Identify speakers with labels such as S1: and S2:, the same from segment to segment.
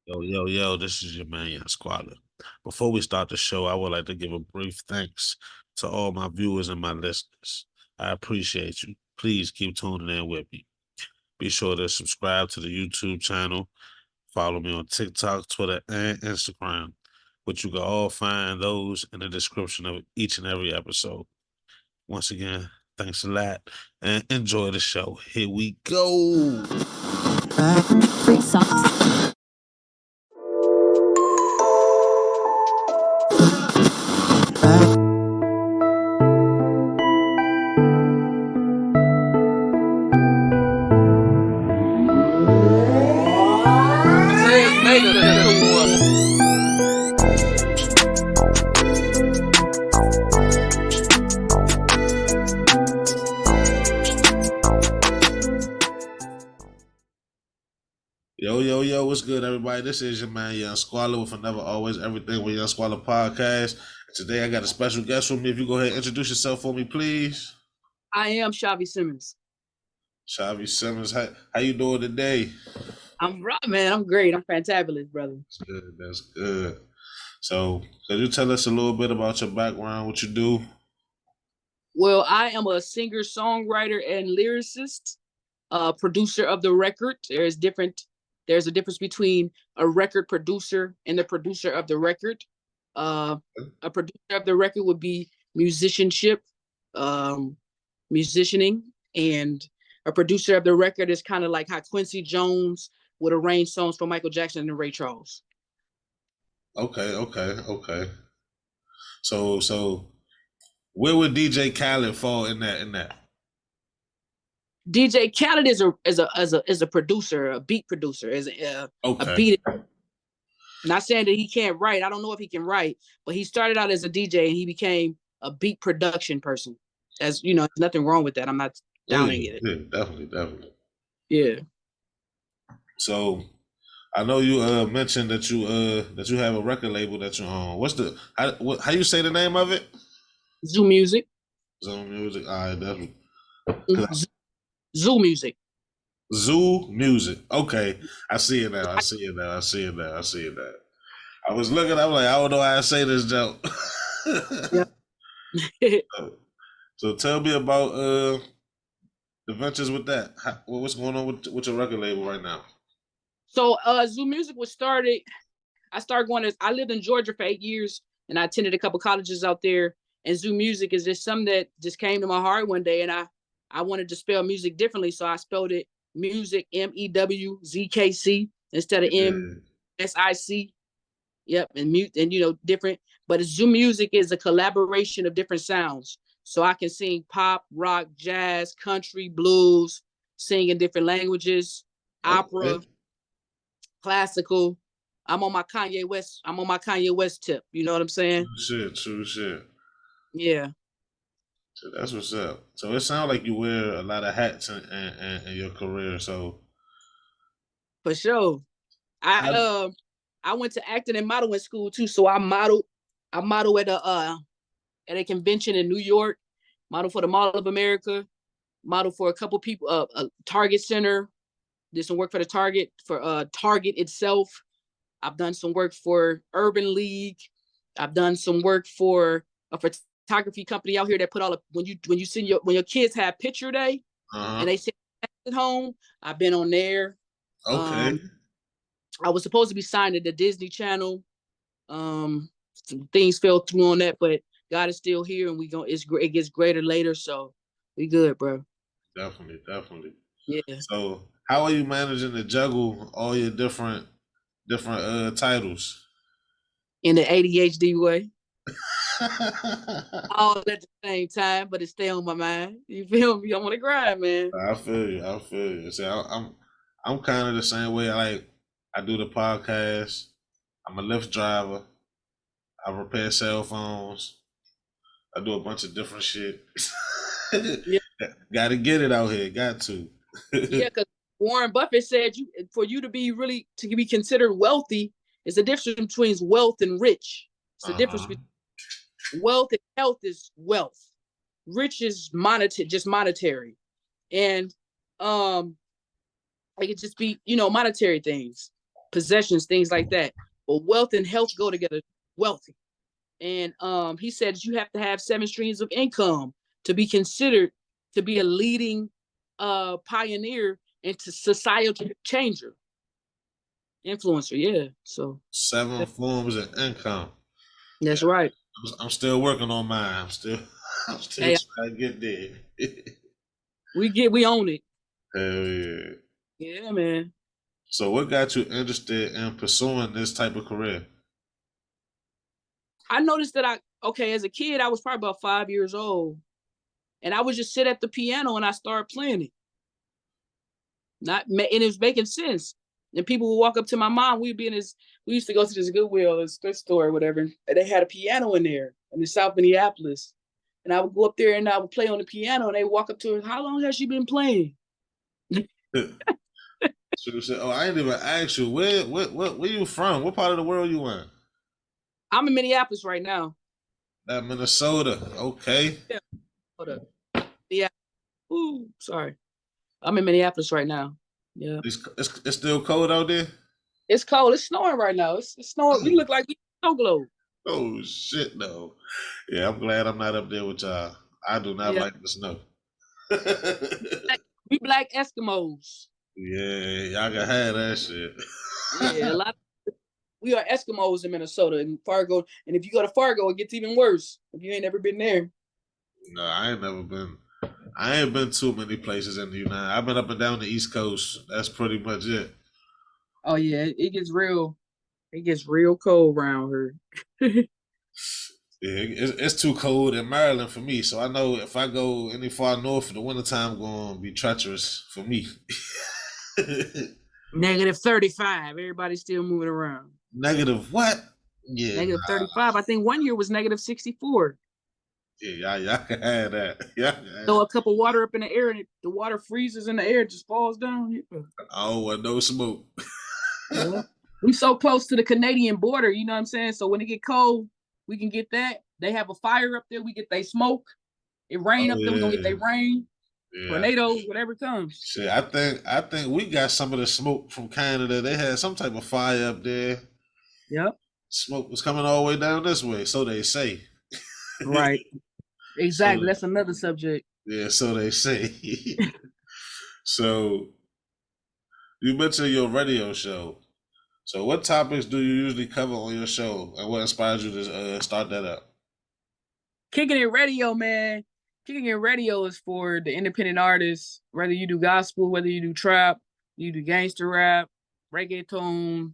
S1: Yo, yo, yo, this is your man, Young Squatter. Before we start the show, I would like to give a brief thanks to all my viewers and my listeners. I appreciate you. Please keep tuning in with me. Be sure to subscribe to the YouTube channel. Follow me on TikTok, Twitter, and Instagram, which you can all find those in the description of each and every episode. Once again, thanks a lot and enjoy the show. Here we go.
S2: Free socks.
S1: Yo, yo, yo, what's good, everybody? This is your man, Young Squaller, with another Always Everything with Young Squaller podcast. Today, I got a special guest with me. If you go ahead and introduce yourself for me, please.
S3: I am Chaavi Simmons.
S1: Chaavi Simmons, how you doing today?
S3: I'm right, man. I'm great. I'm fantabulous, brother.
S1: That's good. That's good. So, could you tell us a little bit about your background, what you do?
S3: Well, I am a singer, songwriter, and lyricist, producer of the record. There's a difference between a record producer and the producer of the record. A producer of the record would be musicianship, musicianing, and a producer of the record is kind of like how Quincy Jones would arrange songs for Michael Jackson and Ray Charles.
S1: Okay. So where would DJ Khaled fall in that?
S3: DJ Khaled is a producer, a beat producer, a beat. Not saying that he can't write. I don't know if he can write, but he started out as a DJ and he became a beat production person. As you know, there's nothing wrong with that. I'm not downing it.
S1: Yeah, definitely.
S3: Yeah.
S1: So I know you mentioned that you have a record label that you own. How you say the name of it?
S3: Zoomewzck.
S1: Zoomewzck. All right, definitely.
S3: Zoomewzck.
S1: Zoomewzck. Okay, I see it now. I see it now. I was looking. I'm like, I don't know how to say this joke.
S3: Yeah.
S1: So tell me about the ventures with that. What's going on with your record label right now?
S3: So Zoomewzck was started. I lived in Georgia for 8 years, and I attended a couple colleges out there. And Zoomewzck is just something that just came to my heart one day, and I wanted to spell music differently, so I spelled it music, MEWZKC, instead of MSIC. Yep, and different. But Zoomewzck is a collaboration of different sounds. So I can sing pop, rock, jazz, country, blues, sing in different languages, opera, classical. I'm on my Kanye West tip. You know what I'm saying?
S1: True shit.
S3: Yeah.
S1: So that's what's up. So it sounds like you wear a lot of hats in your career. So
S3: for sure. I went to acting and modeling school too. So I model at a convention in New York, model for the Mall of America, model for a couple people, a Target Center, did some work for the Target itself. I've done some work for Urban League. I've done some work for a photography company out here that put all when your kids have picture day and they sit at home. I've been on there.
S1: Okay.
S3: I was supposed to be signed to the Disney Channel. Some things fell through on that, but God is still here, and it gets greater later, so we good, bro.
S1: Definitely.
S3: Yeah.
S1: So how are you managing to juggle all your different titles?
S3: In the ADHD way. All at the same time, but it stay on my mind. You feel me? I want to grind, man.
S1: I feel you. See, I'm kind of the same way. I do the podcast. I'm a Lyft driver. I repair cell phones. I do a bunch of different shit. Yeah. Got to get it out here. Got to.
S3: Yeah, because Warren Buffett said for you to be considered wealthy, is the difference between wealth and rich. It's the difference between wealth and health is wealth. Rich is monetary. And it could just be, monetary things. possessions, things like that. But wealth and health go together. Wealthy. And he said you have to have 7 streams of income to be considered to be a leading pioneer into societal changer. Influencer, yeah. So
S1: 7 forms of income.
S3: that's right.
S1: I'm still working on mine. I'm still
S3: Hey,
S1: trying to get there.
S3: we own it.
S1: Hell yeah.
S3: Yeah, man.
S1: So what got you interested in pursuing this type of career?
S3: I noticed that as a kid, I was probably about 5 years old. And I would just sit at the piano and I started playing it. And it was making sense. And people would walk up to my mom. We used to go to this Goodwill, this thrift store or whatever. And they had a piano in there in South Minneapolis. And I would go up there and I would play on the piano and they walk up to her, how long has she been playing?
S1: So said, oh, I ain't even asked you, where you from? What part of the world you in?
S3: I'm in Minneapolis right now.
S1: That Minnesota, okay.
S3: Yeah. Hold up. Yeah. Ooh, sorry. I'm in Minneapolis right now. Yeah.
S1: It's still cold out there?
S3: It's cold. It's snowing right now. It's snowing. We look like we snow globe.
S1: Oh shit, no. Yeah, I'm glad I'm not up there with y'all. I do not like the snow.
S3: We black Eskimos.
S1: Yeah, y'all can have that shit.
S3: Yeah, we are Eskimos in Minnesota and Fargo. And if you go to Fargo, it gets even worse. If you ain't never been there.
S1: No, I ain't never been. I ain't been too many places in the United. I've been up and down the East Coast. That's pretty much it.
S3: Oh yeah, it gets real cold around here.
S1: Yeah, it's too cold in Maryland for me. So I know if I go any far north in the wintertime, going to be treacherous for me.
S3: Negative 35. Everybody's still moving around.
S1: Negative what? Yeah.
S3: Negative 35. I think one year was negative 64.
S1: Yeah, y'all can have that. Yeah.
S3: Throw a cup of water up in the air and the water freezes in the air, it just falls down. Yeah.
S1: I don't want no smoke.
S3: Yeah. We so close to the Canadian border, you know what I'm saying? So when it get cold, we can get that. They have a fire up there, we get they smoke. It rain up there, we gonna get they rain. Yeah. Tornadoes, whatever comes.
S1: Shit, I think we got some of the smoke from Canada. They had some type of fire up there.
S3: Yep.
S1: Smoke was coming all the way down this way, so they say.
S3: Right. Exactly. So, that's another subject.
S1: Yeah, so they say. So you mentioned your radio show. So what topics do you usually cover on your show, and what inspired you to start that up?
S3: Kicking It Radio, man. Kicking It Radio is for the independent artists, whether you do gospel, whether you do trap, you do gangster rap, reggaeton,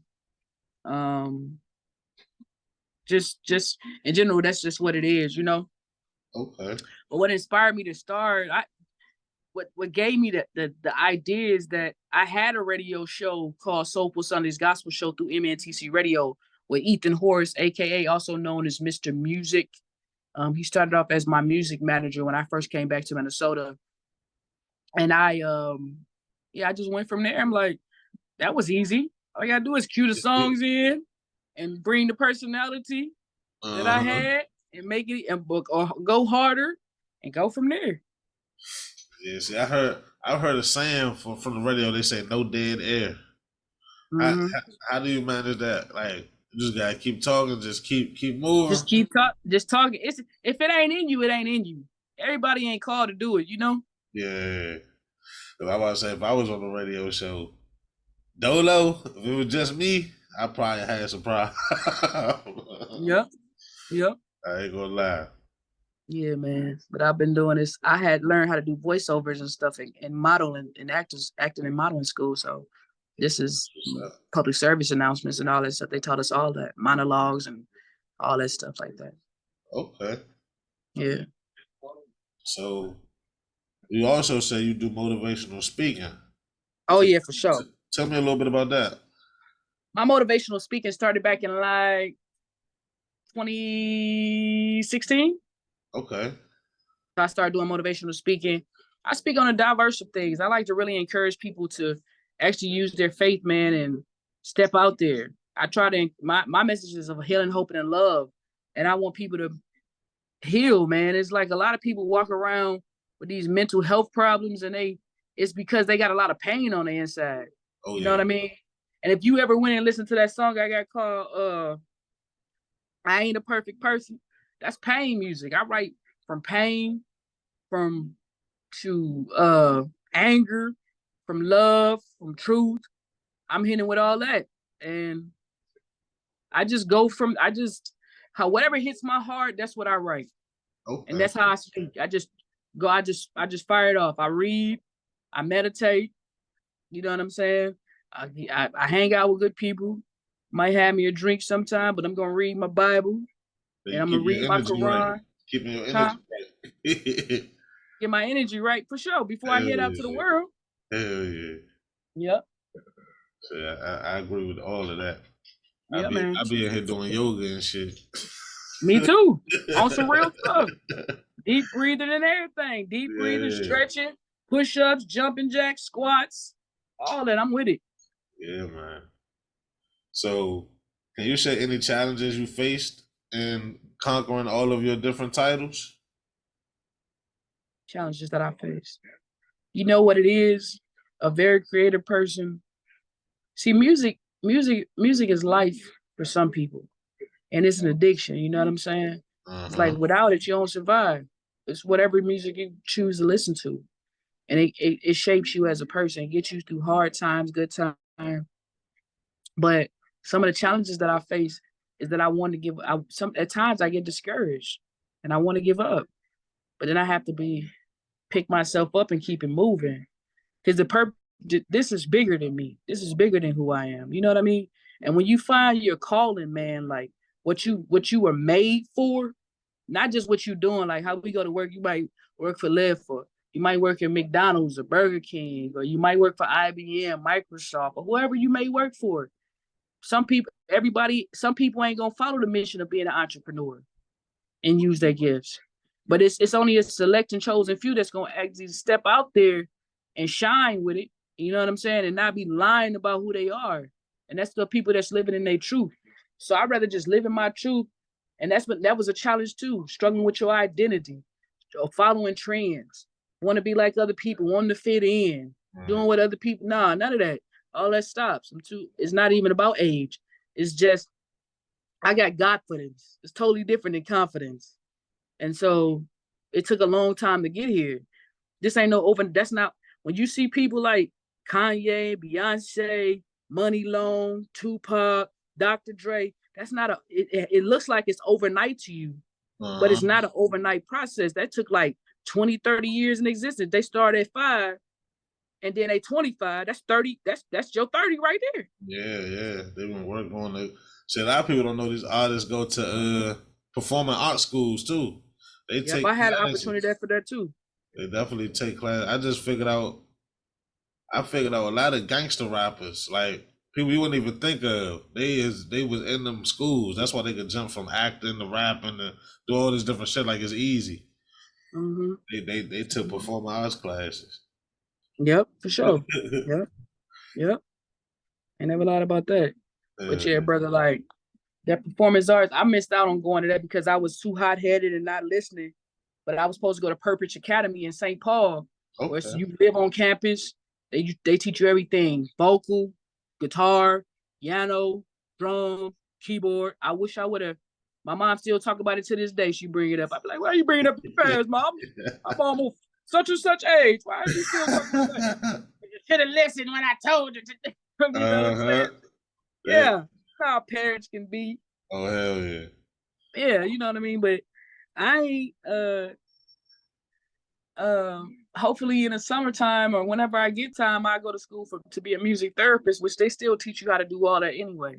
S3: just in general, that's just what it is, you know?
S1: Okay.
S3: But what inspired me to start, what gave me the idea is that I had a radio show called Soulful Sundays Gospel Show through MNTC Radio with Ethan Horace, aka also known as Mr. Music. He started off as my music manager when I first came back to Minnesota. And I just went from there. I'm like, that was easy. All you gotta do is cue the songs in and bring the personality that I had and make it and book or go harder and go from there.
S1: Yeah, see, I heard a saying from the radio. They say no dead air. Mm-hmm. How do you manage that? Like, you just gotta keep talking, just keep moving.
S3: Just talking. If it ain't in you, it ain't in you. Everybody ain't called to do it, you know?
S1: Yeah. If I was to say, if I was on a radio show, Dolo, if it was just me, I probably had some problems.
S3: Yep.
S1: I ain't gonna lie.
S3: Yeah, man. But I've been doing this. I had learned how to do voiceovers and stuff and modeling and acting in modeling school. So this is public service announcements and all that stuff. They taught us all that, monologues and all that stuff like that.
S1: Okay.
S3: Yeah.
S1: So you also say you do motivational speaking.
S3: Oh, yeah, for sure.
S1: Tell me a little bit about that.
S3: My motivational speaking started back in like 2016.
S1: Okay.
S3: I started doing motivational speaking. I speak on a diverse of things. I like to really encourage people to actually use their faith, man, and step out there. I try to, my message is of healing, hope, and love. And I want people to heal, man. It's like a lot of people walk around with these mental health problems and it's because they got a lot of pain on the inside.
S1: Oh,
S3: you know what I mean? And if you ever went and listened to that song I got called I Ain't a Perfect Person, that's pain music. I write from pain, from to anger, from love, from truth. I'm hitting with all that. And I just go from how whatever hits my heart, that's what I write.
S1: Okay.
S3: And that's how I speak. I just fire it off. I read, I meditate, you know what I'm saying? I hang out with good people. Might have me a drink sometime, but I'm gonna read my Bible
S1: So
S3: and
S1: you
S3: I'm gonna
S1: keep
S3: read
S1: your
S3: my
S1: energy right.
S3: Quran.
S1: Keeping your
S3: Huh?
S1: energy right.
S3: Get my energy right for sure before I
S1: Hell
S3: head out to the
S1: yeah.
S3: world.
S1: Hell yeah.
S3: Yep.
S1: So I agree with all of that.
S3: Yeah, man.
S1: I be in here doing yoga and shit.
S3: Me too. On some real stuff. Deep breathing and everything. Deep breathing,
S1: Yeah.
S3: stretching, push-ups, jumping jacks, squats, all that. I'm with it.
S1: Yeah, man. So can you share any challenges you faced in conquering all of your different titles?
S3: Challenges that I faced. You know what it is? A very creative person. See, music is life for some people. And it's an addiction, you know what I'm saying? It's like without it, you don't survive. It's whatever music you choose to listen to. And it shapes you as a person, it gets you through hard times, good times. But some of the challenges that I face is that I want to at times I get discouraged and I want to give up. But then I have to pick myself up and keep it moving. Because this is bigger than me. This is bigger than who I am. You know what I mean? And when you find your calling, man, like what you were made for, not just what you're doing, like how we go to work, you might work for Lyft, or you might work at McDonald's or Burger King, or you might work for IBM, Microsoft, or whoever you may work for. Some people ain't gonna follow the mission of being an entrepreneur and use their gifts. But it's only a select and chosen few that's gonna actually step out there and shine with it. You know what I'm saying? And not be lying about who they are. And that's the people that's living in their truth. So I'd rather just live in my truth. And that was a challenge too, struggling with your identity, or following trends, want to be like other people, wanting to fit in, doing what other people. Nah, none of that. All that stops. It's not even about age. It's just I got confidence. It's totally different than confidence. And so it took a long time to get here. This ain't no open. That's not when you see people like Kanye, Beyonce, Money Loan, Tupac, Dr. Dre. That's not it looks like it's overnight to you, but it's not an overnight process. That took like 20, 30 years in existence. They started at 5 and then they 25. That's 30. That's your 30 right there.
S1: Yeah. They've been working on it. See, a lot of people don't know these artists go to performing art schools too. They take
S3: I had an
S1: classes.
S3: opportunity for that too.
S1: They definitely take class. I figured out a lot of gangster rappers, like people you wouldn't even think of. They was in them schools. That's why they could jump from acting to rapping to do all this different shit like it's easy.
S3: Mm-hmm.
S1: They took performing arts classes.
S3: Yep, for sure. Yep. I never lied about that. But yeah, brother, like that performance arts, I missed out on going to that because I was too hot headed and not listening. But I was supposed to go to Purpose Academy in St. Paul, where you live on campus. They teach you everything: vocal, guitar, piano, drum, keyboard. I wish I would have. My mom still talk about it to this day. She bring it up. I be like, "Why are you bringing up the past, mom? I'm almost such and such age. Why are you still talking about that? You should have listened when I told you to." You know what I'm saying? Yeah, how parents can be.
S1: Oh hell yeah.
S3: Yeah, you know what I mean. But I ain't. Hopefully in the summertime or whenever I get time, I go to school to be a music therapist, which they still teach you how to do all that anyway.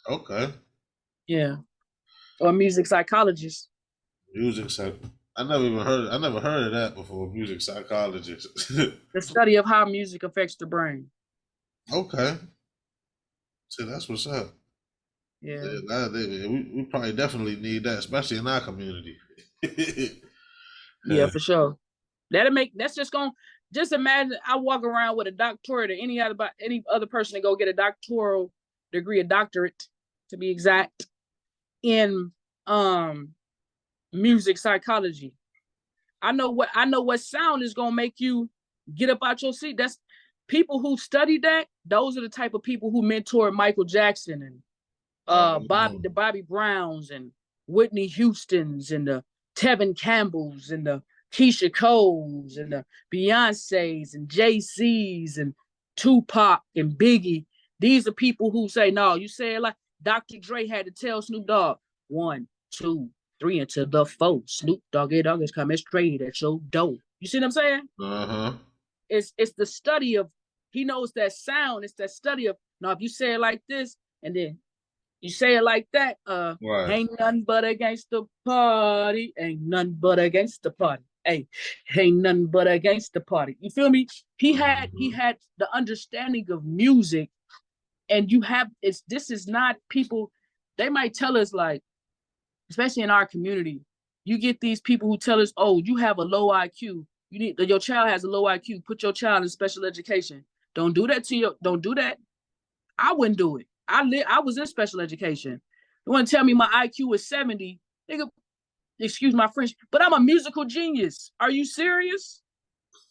S1: Okay.
S3: Yeah. Or music psychologist.
S1: Music psych. I never heard of that before. Music psychologist.
S3: The study of how music affects the brain.
S1: Okay. So that's what's up.
S3: Yeah.
S1: We probably definitely need that, especially in our community.
S3: Yeah, for sure. That's just imagine I walk around with a doctorate or any other person to go get a doctoral degree, a doctorate to be exact, in music psychology. I know what sound is gonna make you get up out your seat. people who study that, those are the type of people who mentored Michael Jackson and the Bobby Browns and Whitney Houstons and the Tevin Campbells and the Keisha Coles and the Beyoncés and Jay-Z's and Tupac and Biggie. These are people who say, no, you say it like Dr. Dre had to tell Snoop Dogg, 1, 2, 3 into the 4. Snoop Doggy Dogg is coming straight at your door. You see what I'm saying?
S1: Uh-huh.
S3: It's the study of, he knows that sound. It's that study of, now if you say it like this and then you say it like that,
S1: right.
S3: Ain't nothing but against the party. Ain't nothing but against the party. Hey, ain't nothing but against the party. You feel me? He had the understanding of music, and this is not people, they might tell us, like, especially in our community, you get these people who tell us, oh, you have a low IQ. Your child has a low IQ. Put your child in special education. Don't do that don't do that. I wouldn't do it. I was in special education. You want to tell me my IQ is 70? Nigga, excuse my French, but I'm a musical genius. Are you serious?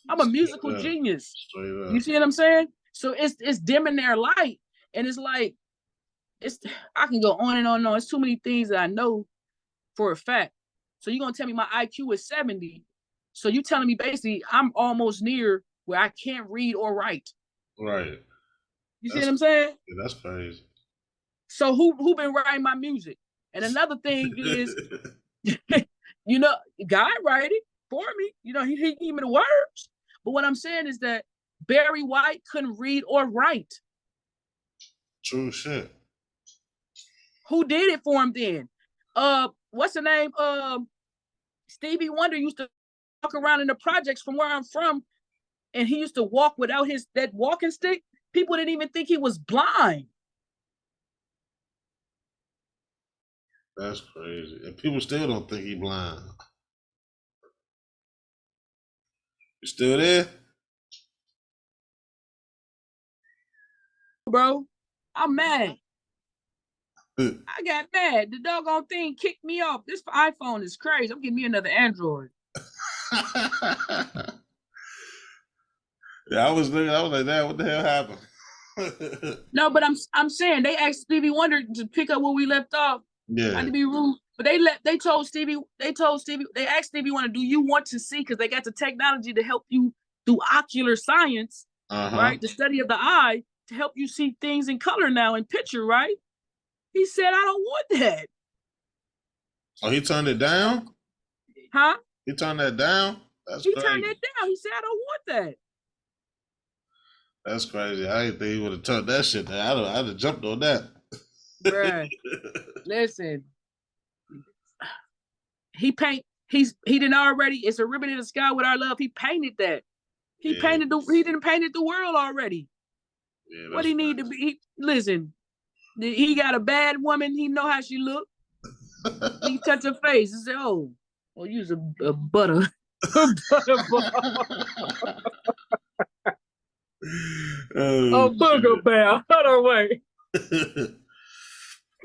S3: I'm a musical genius. You see what I'm saying? So it's dimming their light. And it's like, I can go on and on and on. It's too many things that I know for a fact. So you're going to tell me my IQ is 70. So you telling me basically I'm almost near where I can't read or write.
S1: Right.
S3: You see what I'm saying?
S1: Yeah, that's crazy.
S3: So who been writing my music? And another thing is, you know, God write it for me. You know, he gave me the words. But what I'm saying is that Barry White couldn't read or write.
S1: True shit.
S3: Who did it for him then? What's the name? Stevie Wonder used to walk around in the projects from where I'm from, and he used to walk without that walking stick. People didn't even think he was blind.
S1: That's crazy. And people still don't think he blind. You still there?
S3: Bro, I'm mad. I got mad. The doggone thing kicked me off. This iPhone is crazy. I'm getting me another Android.
S1: Yeah, I was like, that. What the hell happened?
S3: No, but I'm saying they asked Stevie Wonder to pick up where we left off.
S1: Yeah.
S3: Not to be rude, but they asked Stevie Wonder, do you want to see? Because they got the technology to help you through ocular science, right? The study of the eye to help you see things in color now in picture, right? He said, I don't want that.
S1: Oh, he turned it down?
S3: Huh?
S1: He turned that down? He
S3: turned it down. He said, I don't want that.
S1: That's crazy. I didn't think he would have turned that shit down. I'd have jumped on that.
S3: Bruh, listen. He didn't already, it's a ribbon in the sky with our love. He painted that. He didn't painted the world already. Yeah, what he need to be, listen, he got a bad woman, he know how she look. He touch her face and say, oh, use a butter. A booger bear. Hold on, wait.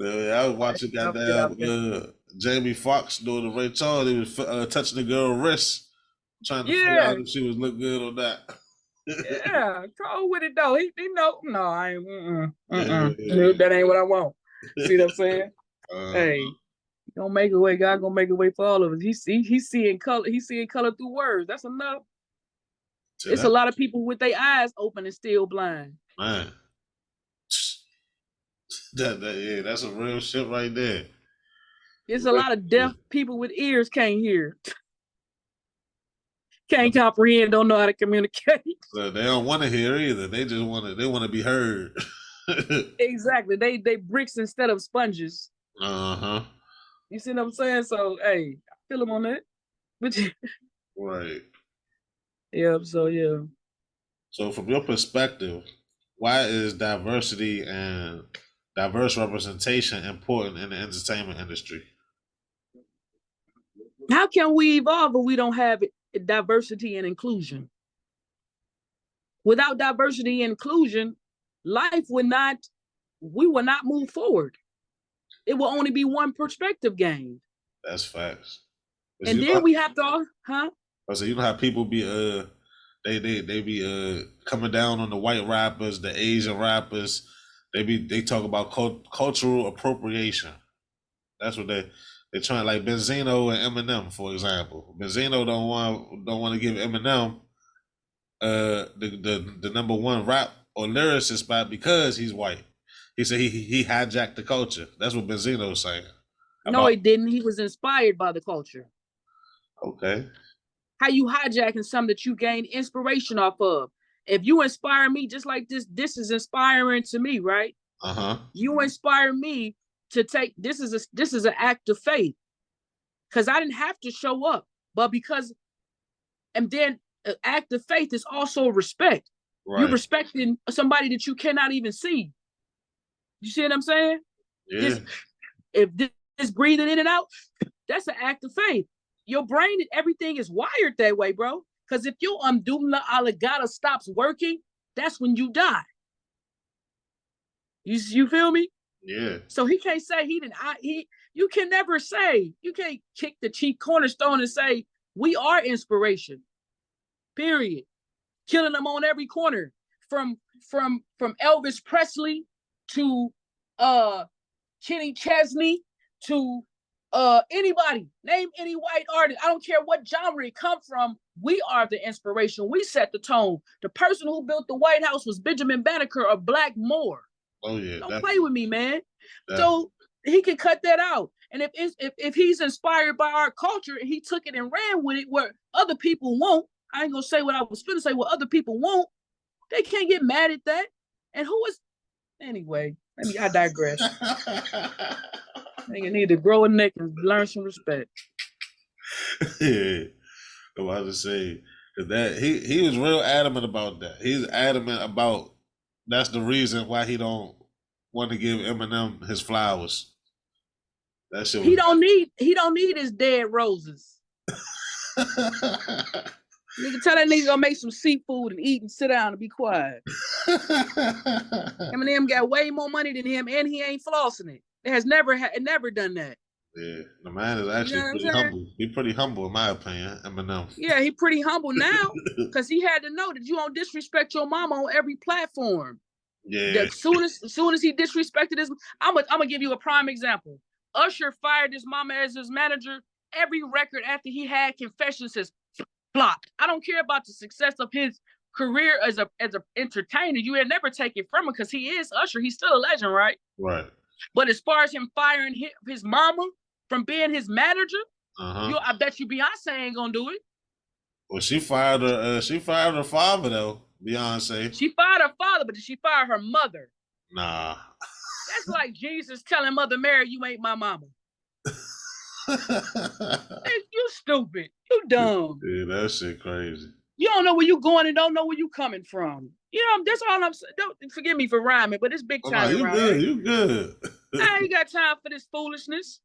S1: I was watching goddamn Jamie Foxx doing the Ray Charles. He was touching the girl's wrist, trying to figure out if she was look good or not.
S3: Yeah, go with it though. He know, no, I ain't. That ain't what I want. See what I'm saying? Hey, gonna make a way. God gonna make a way for all of us. He's seeing color. He's seeing color through words. That's enough. It's a lot of people with their eyes open and still blind.
S1: Man, that's a real shit right there.
S3: It's a lot of deaf people with ears can't hear. Can't comprehend, don't know how to communicate.
S1: So they don't want to hear either. They just want to be heard.
S3: Exactly. They bricks instead of sponges. You see what I'm saying? So hey, I feel them on that.
S1: Right.
S3: Yeah, so yeah.
S1: So from your perspective, why is diversity and diverse representation important in the entertainment industry?
S3: How can we evolve if we don't have diversity and inclusion? Without diversity and inclusion, we will not move forward. It will only be one perspective gained.
S1: That's facts.
S3: And then we have to,
S1: I said, you know how people be They be coming down on the white rappers, the Asian rappers. They talk about cultural appropriation. That's what they trying, like Benzino and Eminem, for example. Benzino don't want to give Eminem the number one rap or lyricist spot because he's white. He said he hijacked the culture. That's what Benzino's saying.
S3: No, he didn't. He was inspired by the culture.
S1: Okay.
S3: How you hijacking something that you gained inspiration off of? If you inspire me just like this is inspiring to me, right? You inspire me to take this is an act of faith. Because I didn't have to show up, but because, and then an act of faith is also respect. Right. You're respecting somebody that you cannot even see. You see what I'm saying? Yeah. If this breathing in and out, that's an act of faith. Your brain, everything is wired that way, bro. Because if your umdumla alagata stops working, that's when you die. You feel me? Yeah. So he can't say he didn't. You can never say, you can't kick the chief cornerstone and say we are inspiration. Period. Killing them on every corner, from Elvis Presley to Kenny Chesney to anybody. Name any white artist. I don't care what genre it come from. We are the inspiration. We set the tone. The person who built the White House was Benjamin Banneker or Black Moore. Oh yeah. Don't play with me, man. So he can cut that out. And if he's inspired by our culture and he took it and ran with it where other people won't, I ain't gonna say what I was gonna say, what other people won't, they can't get mad at that. And who is, anyway, I digress. Nigga need to grow a neck and learn some respect.
S1: Yeah. I'm about to say that he was real adamant about that. He's adamant about that's the reason why he don't want to give Eminem his flowers. That shit.
S3: He don't need his dead roses. Nigga, tell that nigga gonna make some seafood and eat and sit down and be quiet. Eminem got way more money than him, and he ain't flossing it. It has never done that.
S1: Yeah, the man is actually pretty humble. He's pretty humble, in my opinion, Eminem.
S3: Yeah, he pretty humble now because he had to know that you don't disrespect your mama on every platform. Yeah. As soon as he disrespected his, I'm gonna give you a prime example. Usher fired his mama as his manager. Every record after he had Confessions says flopped. I don't care about the success of his career as a entertainer. You had never take it from him because he is Usher. He's still a legend, right? Right. But as far as him firing his mama from being his manager, I bet you Beyonce ain't gonna do it.
S1: Well, she fired her father though. Beyonce.
S3: She fired her father, but did she fire her mother?
S1: Nah.
S3: That's like Jesus telling Mother Mary, "You ain't my mama." You stupid. You dumb.
S1: Yeah, that shit crazy.
S3: You don't know where you going and don't know where you coming from. You know, that's all I'm saying. Don't forgive me for rhyming, but it's big time.
S1: You good. You good.
S3: I ain't got time for this foolishness.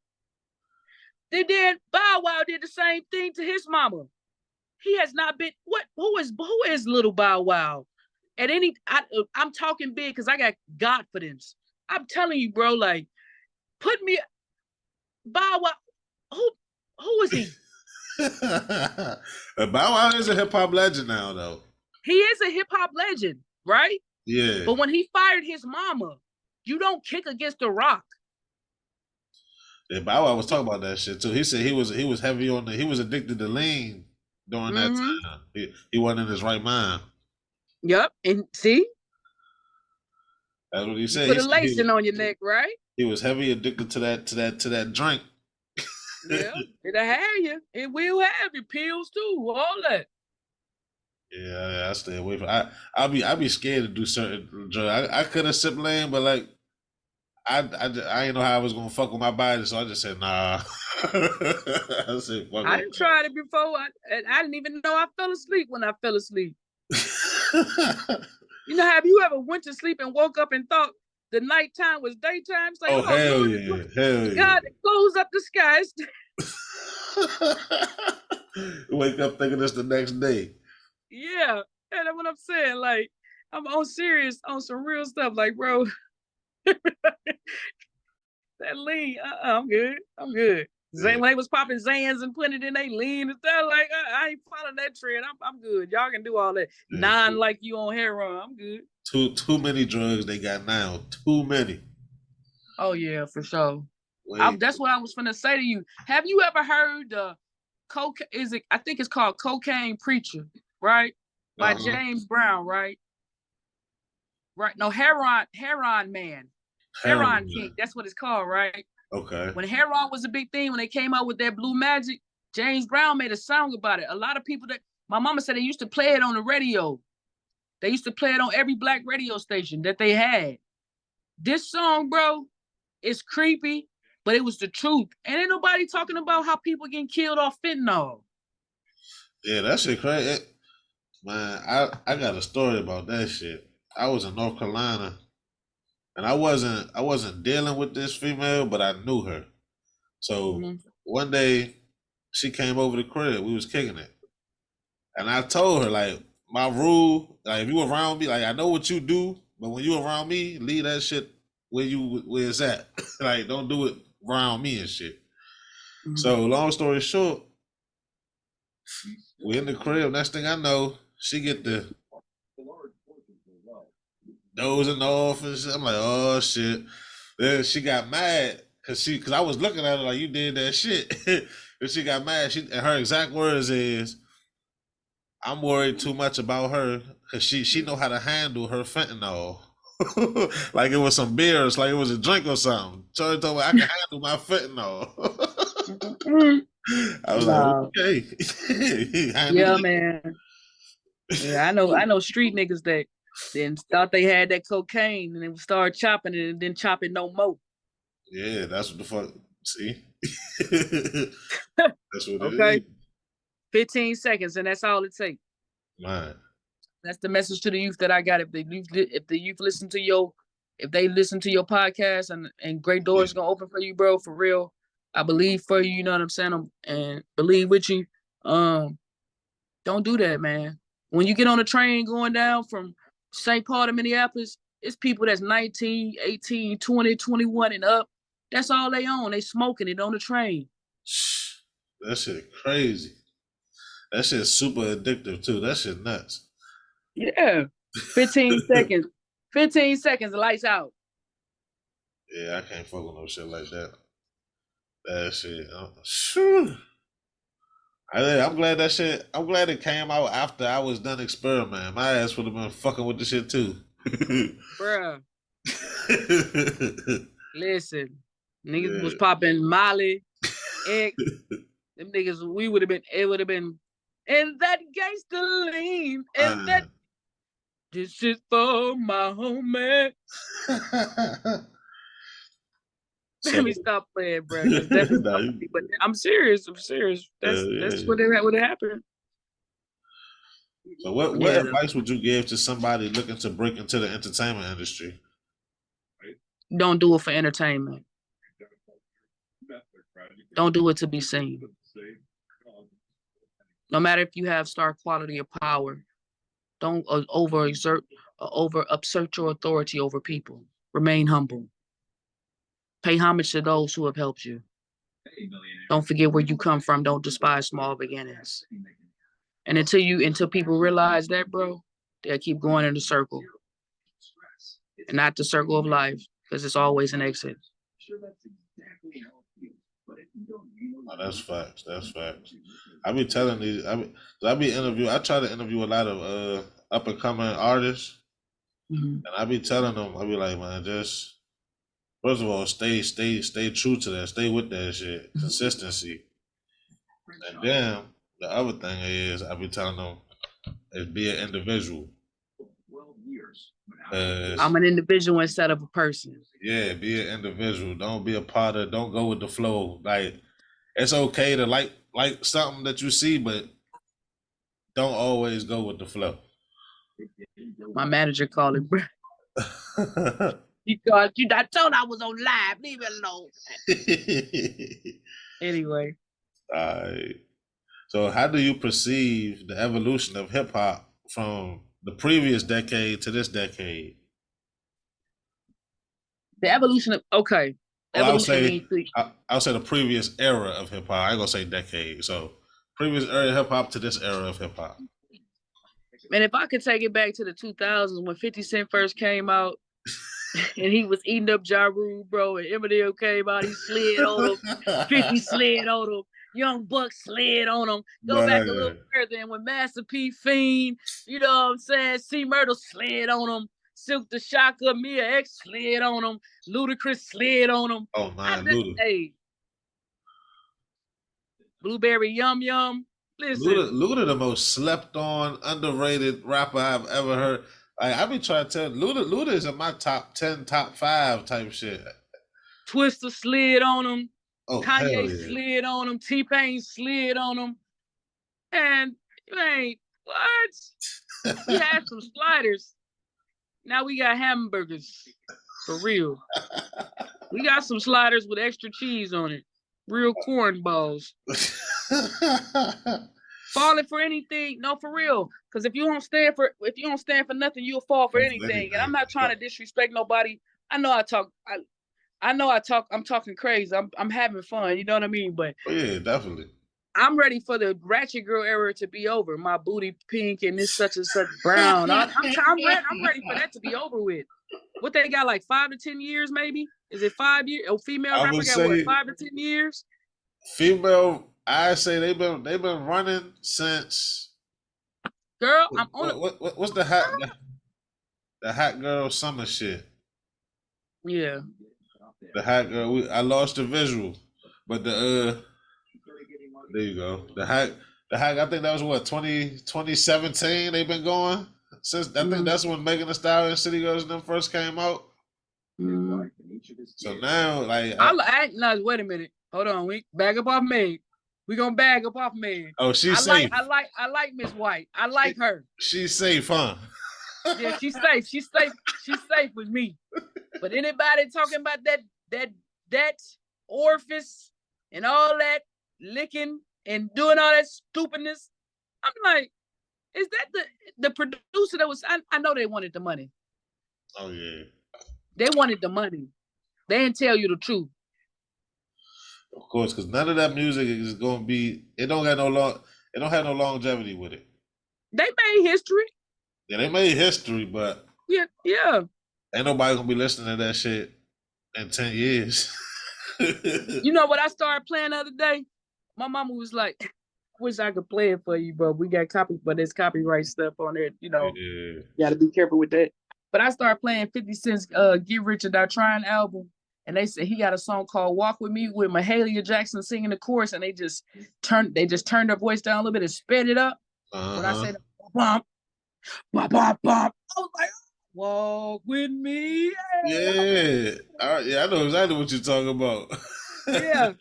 S3: Then Bow Wow did the same thing to his mama. He has not been. Who is little Bow Wow? I'm talking big because I got Godfidence. I'm telling you, bro. Like, put me. Bow Wow. Who is he?
S1: Bow Wow is a hip hop legend now, though.
S3: He is a hip hop legend, right?
S1: Yeah.
S3: But when he fired his mama, you don't kick against the rock.
S1: Yeah, Bow Wow was talking about that shit too. He said he was heavy on he was addicted to lean during that time. He wasn't in his right mind.
S3: Yep, and see,
S1: that's what he said.
S3: Put a lacing on your neck, right?
S1: He was heavy addicted to that drink.
S3: Yeah, it'll have you. It will have you. Pills too, all that.
S1: Yeah, I stay away from. I be scared to do certain drugs. I could have sipped lean, but like I didn't know how I was gonna fuck with my body, so I just said nah. I said fuck. I
S3: didn't try it before. I didn't even know I fell asleep when I fell asleep. You know, have you ever went to sleep and woke up and thought the nighttime was daytime? It's like,
S1: oh hell yeah, hell yeah.
S3: God, close up the skies.
S1: Wake up thinking it's the next day.
S3: Yeah, and that's what I'm saying. Like, I'm on serious, on some real stuff. Like, bro, that lean, I'm good. When they was popping Zans and putting it in they lean and stuff, like I ain't following that trend. I'm good. Y'all can do all that. Like you on heroin. I'm good.
S1: Too many drugs they got now. Too many.
S3: Oh yeah, for sure. That's what I was finna say to you. Have you ever heard I think it's called Cocaine Preacher, right? By James Brown, right? Right. No, Heron Man. Heron King. That's what it's called, right?
S1: Okay.
S3: When heroin was a big thing, when they came out with that Blue Magic, James Brown made a song about it. A lot of people my mama said they used to play it on the radio. They used to play it on every black radio station that they had. This song, bro, is creepy, but it was the truth. And ain't nobody talking about how people getting killed off fentanyl.
S1: Yeah, that shit crazy. Man, I got a story about that shit. I was in North Carolina, and I wasn't dealing with this female, but I knew her. So one day she came over the crib. We was kicking it. And I told her, like, my rule, like, if you around me, like, I know what you do, but when you around me, leave that shit where it's at. Like, don't do it around me and shit. So long story short, we in the crib. Next thing I know, she get the dozing off and shit. I'm like, oh shit. Then she got mad because I was looking at her like, you did that shit. And she got mad. And her exact words is, I'm worried too much about her because she know how to handle her fentanyl. Like it was some beers, like it was a drink or something. So told me I can handle my fentanyl. I was like, okay.
S3: Yeah, man. Yeah, I know street niggas that then thought they had that cocaine and then started chopping it and then chop it no more.
S1: Yeah, that's what the fuck. See? That's what it is.
S3: 15 seconds, and that's all it takes.
S1: Man.
S3: That's the message to the youth that I got. If the youth listen to your podcast and great doors gonna open for you, bro, for real. I believe for you, you know what I'm saying? And believe with you. Don't do that, man. When you get on a train going down from St. Paul to Minneapolis, it's people that's 19, 18, 20, 21 and up. That's all they own. They smoking it on the train.
S1: That shit crazy. That shit's super addictive too. That shit nuts.
S3: Yeah. 15 seconds. 15 seconds, lights out.
S1: Yeah, I can't fuck with no shit like that. That shit. I'm glad that shit. I'm glad it came out after I was done experimenting. My ass would have been fucking with the shit too.
S3: Bruh. Listen, niggas was popping Molly, X. Them niggas, it would have been, and that gangsta lean, and that. This is for my homie. Let me stop playing, bro. But I'm serious. That's what happened.
S1: So what advice would you give to somebody looking to break into the entertainment industry?
S3: Don't do it for entertainment. Don't do it to be seen. No matter if you have star quality or power, don't overexert or over-assert your authority over people. Remain humble. Pay homage to those who have helped you. Don't forget where you come from. Don't despise small beginnings. And until people realize that, bro, they'll keep going in the circle. And not the circle of life, because it's always an exit.
S1: Oh, that's facts. That's facts. I be telling these. I try to interview a lot of up and coming artists, and I be telling them. I be like, man, just first of all, stay true to that. Stay with that shit. Consistency. And then the other thing is, I be telling them is be an individual.
S3: I'm an individual instead of a person.
S1: Yeah, be an individual. Don't be a part of. Don't go with the flow. Like it's okay to like something that you see, but don't always go with the flow.
S3: My manager called it, bro. He called you. I told I was on live. Leave it alone. Anyway.
S1: All right. So how do you perceive the evolution of hip hop from the previous decade to this decade?
S3: The evolution of
S1: Well, I would
S3: Evolution
S1: say
S3: means to
S1: I would say the previous era of hip hop. I ain't gonna say decade. So previous era of hip hop to this era of hip hop.
S3: man, if I could take it back to the 2000s when 50 Cent first came out and he was eating up Ja Rule, bro, and Eminem came out, he slid on him, 50 slid on him, Young Buck slid on him. Go back a little further, and when Master P Fiend, you know what I'm saying, C Myrtle slid on him, Silk the Shocker, Mia X slid on him, Ludacris slid on him.
S1: Oh man, Luda.
S3: Hey, Blueberry Yum Yum. Listen,
S1: Luda the most slept on, underrated rapper I've ever heard. Like, I be trying to tell Luda is in my top 10, top 5 type shit.
S3: Twista slid on him.
S1: Oh,
S3: Kanye slid on him. T-Pain slid on him. And you ain't what? We had some sliders. Now we got hamburgers. For real. We got some sliders with extra cheese on it. Real corn balls. Falling for anything, no, for real. Because if you don't stand for nothing, you'll fall for anything. And I'm not trying to disrespect nobody. I'm talking crazy. I'm having fun. You know what I mean? But
S1: oh, yeah, definitely.
S3: I'm ready for the ratchet girl era to be over. My booty pink and this such and such brown. I'm ready for that to be over with. What they got, like 5 to 10 years, maybe? Is it 5 years? Oh, female rapper got what, 5 to 10 years?
S1: Female, I say they've been running since.
S3: Girl, I'm on
S1: what's the hot girl summer shit?
S3: Yeah.
S1: The hot girl. I lost the visual, but there you go. The hot. I think that was what 2017. They've been going since. I think that's when Megan Thee Stallion and City Girls and them first came out. So now, like,
S3: wait a minute. Hold on. We bag up off Meg. We gonna bag up off Meg.
S1: Oh, she's safe.
S3: I like Miss White. I like her.
S1: She's safe, huh?
S3: Yeah, she's safe. She's safe. She's safe with me. But anybody talking about that orifice and all that licking and doing all that stupidness, I'm like, is that the producer that was? I know they wanted the money.
S1: Oh yeah.
S3: They wanted the money. They didn't tell you the truth.
S1: Of course, because none of that music is gonna be. It don't have no longevity with it.
S3: They made history.
S1: Yeah, they made history, but
S3: yeah,
S1: ain't nobody gonna be listening to that shit in 10 years.
S3: You know what I started playing the other day? My mama was like, "Wish I could play it for you, bro. We got but there's copyright stuff on there. You know, you got to be careful with that." But I started playing 50 Cent's "Get Rich or Die Trying" album. And they said he got a song called "Walk With Me" with Mahalia Jackson singing the chorus, and they just turned their voice down a little bit and sped it up. When I said bump, bump, bump, bump, I was like, "Walk with me."
S1: Yeah. All right, yeah, I know exactly what you're talking about.
S3: Yeah.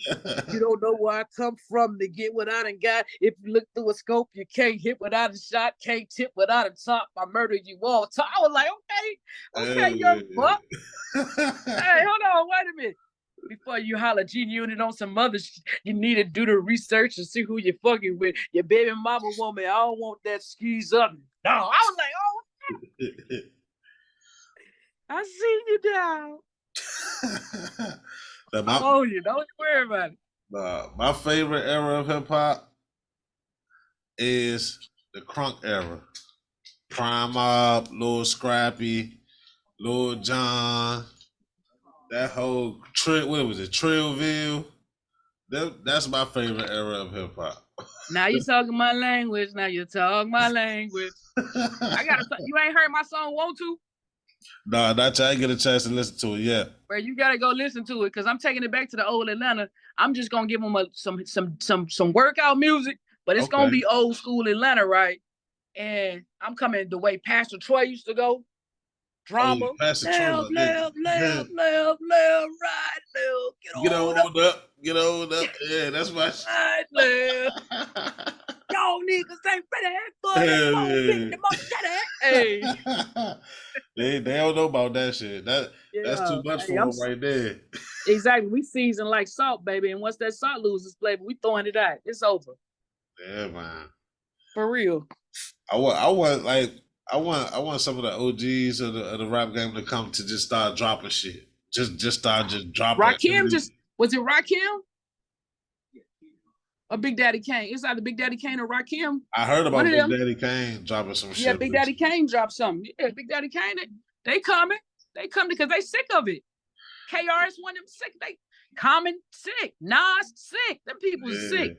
S3: You don't know where I come from to get what I done got. If you look through a scope, you can't hit without a shot, can't tip without a top. I murder you all. So I was like, okay, young buck. Hey, hold on, wait a minute. Before you holler G-Unit on some other shit, you need to do the research and see who you're fucking with. Your baby mama woman, I don't want that skis up. No, I was like, oh, I see you now. You don't worry about it.
S1: My favorite era of hip hop is the crunk era. Prime Mob, Lil Scrappy, Lil Jon, that whole what was it, Trillville? That's my favorite era of hip hop.
S3: Now you're talking my language. You ain't heard my song "Want To"?
S1: No, not yet. I didn't get a chance to listen to it yet.
S3: Bro, you gotta go listen to it because I'm taking it back to the old Atlanta. I'm just gonna give them some workout music, but it's gonna be old school Atlanta, right? And I'm coming the way Pastor Troy used to go. Drama. Left, right, left. Get on up.
S1: Yeah, that's my shit.
S3: Right, left. Y'all niggas ain't ready for it. Hey.
S1: They don't know about that shit. That's too much for them right there.
S3: Exactly. We season like salt, baby. And once that salt loses flavor, we throwing it out. It's over.
S1: Yeah, man.
S3: For real.
S1: I want some of the OGs of the rap game to come to just start dropping shit. Just start just dropping.
S3: Rakim was it Rakim? Or Big Daddy Kane? It's either Big Daddy Kane or Rakim.
S1: I heard about Big Daddy Kane dropping some shit.
S3: Yeah, Big Daddy Kane dropped something. Yeah, Big Daddy Kane, they coming. They coming because they sick of it. KRS One them sick. They Common sick. Nas sick. Them people sick.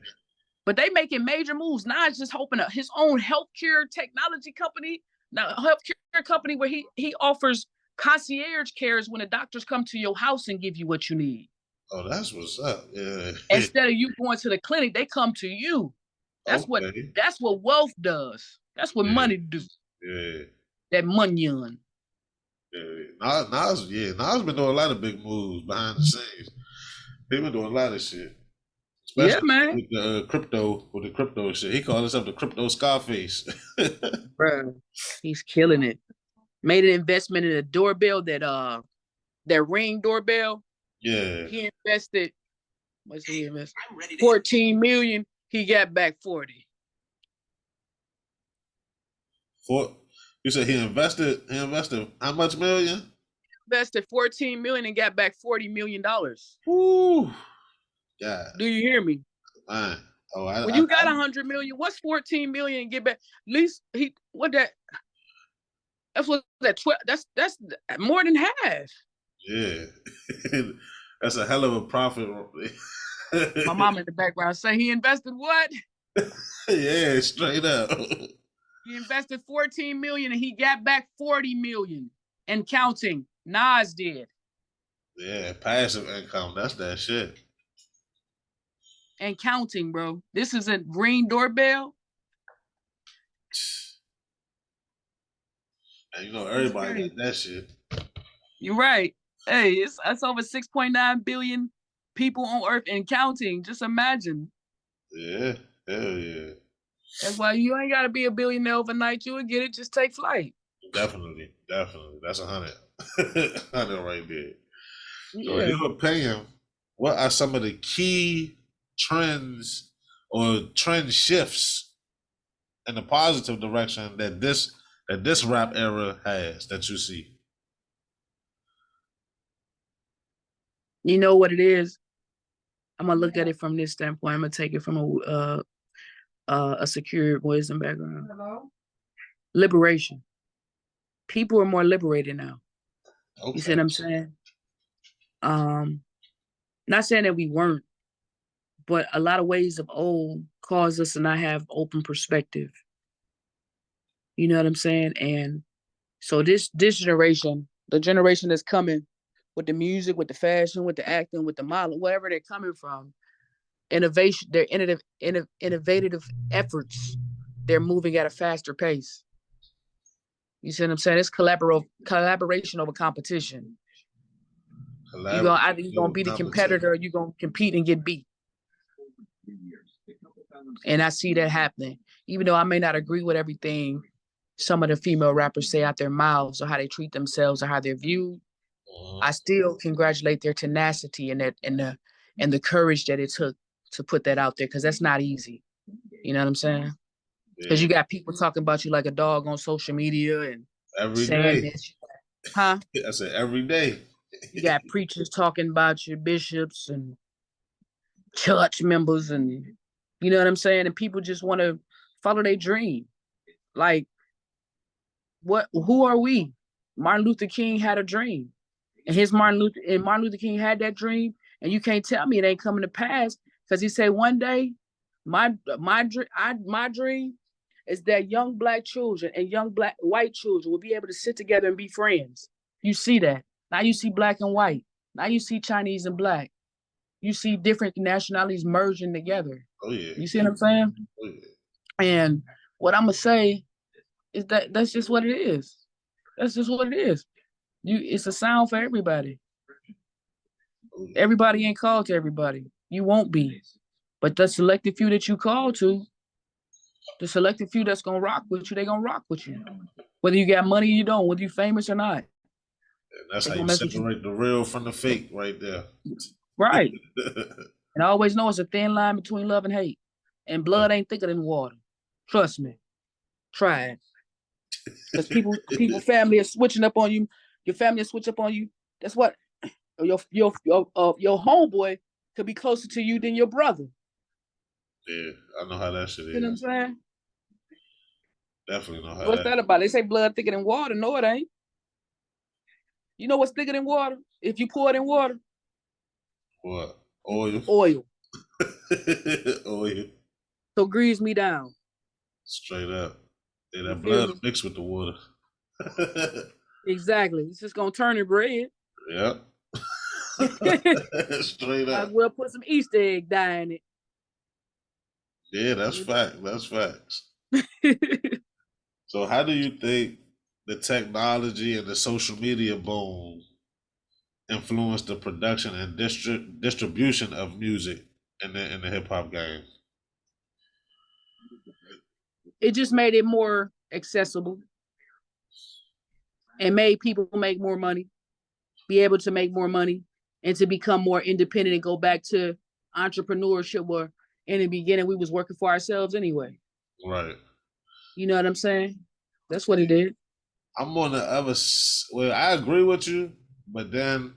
S3: But they making major moves. Nas just opened up his own healthcare technology company. Now, healthcare company where he offers concierge cares when the doctors come to your house and give you what you need.
S1: Oh, that's what's up. Yeah.
S3: Instead of you going to the clinic, they come to you. That's what wealth does. That's what money do.
S1: Yeah.
S3: That money.
S1: Yeah. Nas been doing a lot of big moves behind the scenes. He been doing a lot of shit. Especially
S3: man.
S1: With the crypto shit. He called himself the crypto Scarface.
S3: Bro, he's killing it. Made an investment in a doorbell that Ring doorbell.
S1: Yeah.
S3: He invested, what's he invest? 14 million. He got back 40.
S1: You said he invested how much million?
S3: Invested 14 million and got back $40 million.
S1: Woo. Yeah.
S3: Do you hear me?
S1: Man. Oh,
S3: when you got 100 million, what's 14 million and get back? At least that's more than half.
S1: Yeah. That's a hell of a profit.
S3: My mom in the background say he invested what?
S1: Yeah, straight up.
S3: He invested 14 million and he got back 40 million and counting. Nas did.
S1: Yeah, passive income. That's that shit.
S3: And counting, bro. This is a Ring doorbell.
S1: And you know everybody got that shit.
S3: You're right. Hey, it's over 6.9 billion people on Earth and counting. Just imagine.
S1: Yeah, hell yeah.
S3: That's why you ain't got to be a billionaire overnight. You will get it. Just take flight.
S1: Definitely. That's 100. 100 right there. So
S3: Yeah.
S1: in your opinion, what are some of the key trends or trend shifts in the positive direction that this rap era has that you see?
S3: You know what it is? I'm gonna look at it from this standpoint. I'm gonna take it from a secure wisdom background. Hello? Liberation. People are more liberated now. Okay. You see what I'm saying? Not saying that we weren't, but a lot of ways of old caused us to not have open perspective. You know what I'm saying? And so this generation, the generation that's coming with the music, with the fashion, with the acting, with the model, wherever they're coming from, innovation, their innovative efforts, they're moving at a faster pace. You see what I'm saying? It's collaboration over competition. You're gonna be the competitor, or you're gonna compete and get beat. And I see that happening. Even though I may not agree with everything some of the female rappers say out their mouths or how they treat themselves or how they're viewed, I still congratulate their tenacity and the courage that it took to put that out there, because that's not easy. You know what I'm saying? Because you got people talking about you like a dog on social media and
S1: every day.
S3: This. Huh?
S1: I said every day.
S3: You got preachers talking about your bishops and church members, and you know what I'm saying? And people just want to follow their dream. Like, who are we? Martin Luther King had a dream. And Martin Luther King had that dream, and you can't tell me it ain't coming to pass, because he said one day, my dream is that young black children and young black white children will be able to sit together and be friends. You see that. Now you see black and white. Now you see Chinese and black. You see different nationalities merging together.
S1: Oh yeah.
S3: You see what I'm saying?
S1: Oh yeah.
S3: And what I'm gonna say is that's just what it is. That's just what it is. It's a sound for everybody. Everybody ain't called to everybody. You won't be. But the selected few that you call to, the selected few that's gonna rock with you, they gonna rock with you. Whether you got money or you don't, whether you famous or not.
S1: And that's how you separate the real from the fake right there.
S3: Right. And I always know it's a thin line between love and hate. And blood ain't thicker than water. Trust me. Try it. Because people family is switching up on you. Your family is switching up on you. That's what your homeboy could be closer to you than your brother.
S1: Yeah, I know how that shit
S3: You know what I'm
S1: is.
S3: saying?
S1: Definitely know how
S3: What's that about? They say blood thicker than water. No, it ain't. You know what's thicker than water? If you pour it in water.
S1: What? Oil.
S3: Oil.
S1: Oil.
S3: So grease me down.
S1: Straight up. Yeah,
S3: You
S1: that
S3: feel
S1: blood
S3: me?
S1: mixed with the water.
S3: Exactly. It's just gonna turn to bread.
S1: Yep. Straight
S3: Might as
S1: up.
S3: well put some Easter egg dye in
S1: Yeah, that's fact. That's facts. So how do you think the technology and the social media boom influenced the production and distribution of music in the hip hop game?
S3: It just made it more accessible and made people make more money, be able to make more money, and to become more independent and go back to entrepreneurship where in the beginning we was working for ourselves anyway.
S1: Right.
S3: You know what I'm saying? That's what it did.
S1: I'm on the other. Well, I agree with you, but then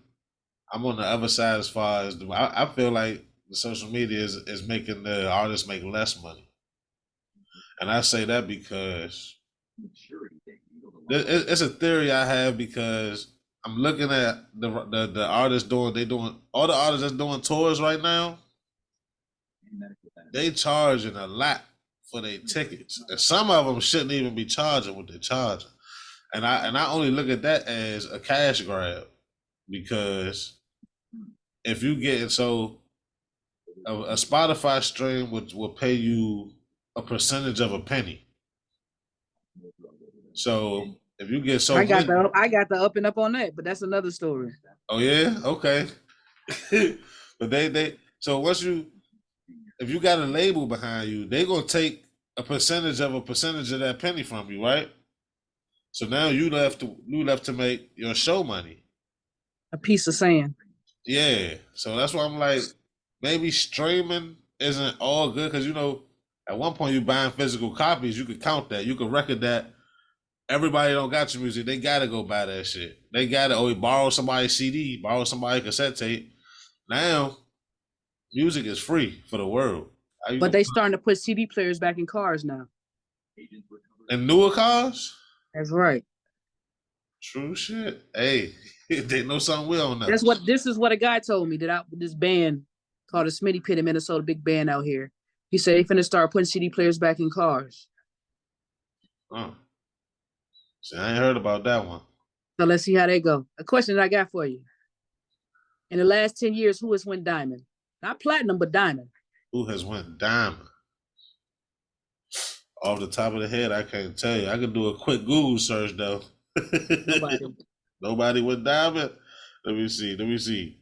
S1: I'm on the other side as far as I feel like the social media is making the artists make less money, and I say that because it's a theory I have because I'm looking at the artists doing all the artists that's doing tours right now. They charging a lot for their tickets, and some of them shouldn't even be charging what they're charging. And I only look at that as a cash grab because if you get so a Spotify stream will pay you a percentage of a penny. So if you get so
S3: I got
S1: many,
S3: the up and up on that, but that's another story.
S1: oh yeah, okay. But they so once you if you got a label behind you, they gonna take a percentage of that penny from you, right? So now you left to make your show money.
S3: A piece of sand.
S1: Yeah. So that's why I'm like, maybe streaming isn't all good because at one point you buying physical copies, you could count that, you could record that. Everybody don't got your music, they gotta go buy that shit. They gotta borrow somebody's CD, borrow somebody's cassette tape. Now, music is free for the world.
S3: But they starting to put CD players back in cars now.
S1: In newer cars?
S3: That's right.
S1: True shit. Hey, they know something we don't know.
S3: This is what a guy told me that this band called the Smitty Pit in Minnesota, big band out here. He said they finna start putting CD players back in cars.
S1: Oh. See, I ain't heard about that one.
S3: So let's see how they go. A question that I got for you. In the last 10 years, who has went diamond? Not platinum, but diamond.
S1: Who has went diamond? Off the top of the head, I can't tell you. I can do a quick Google search though.
S3: Nobody.
S1: Nobody went diamond. Let me see.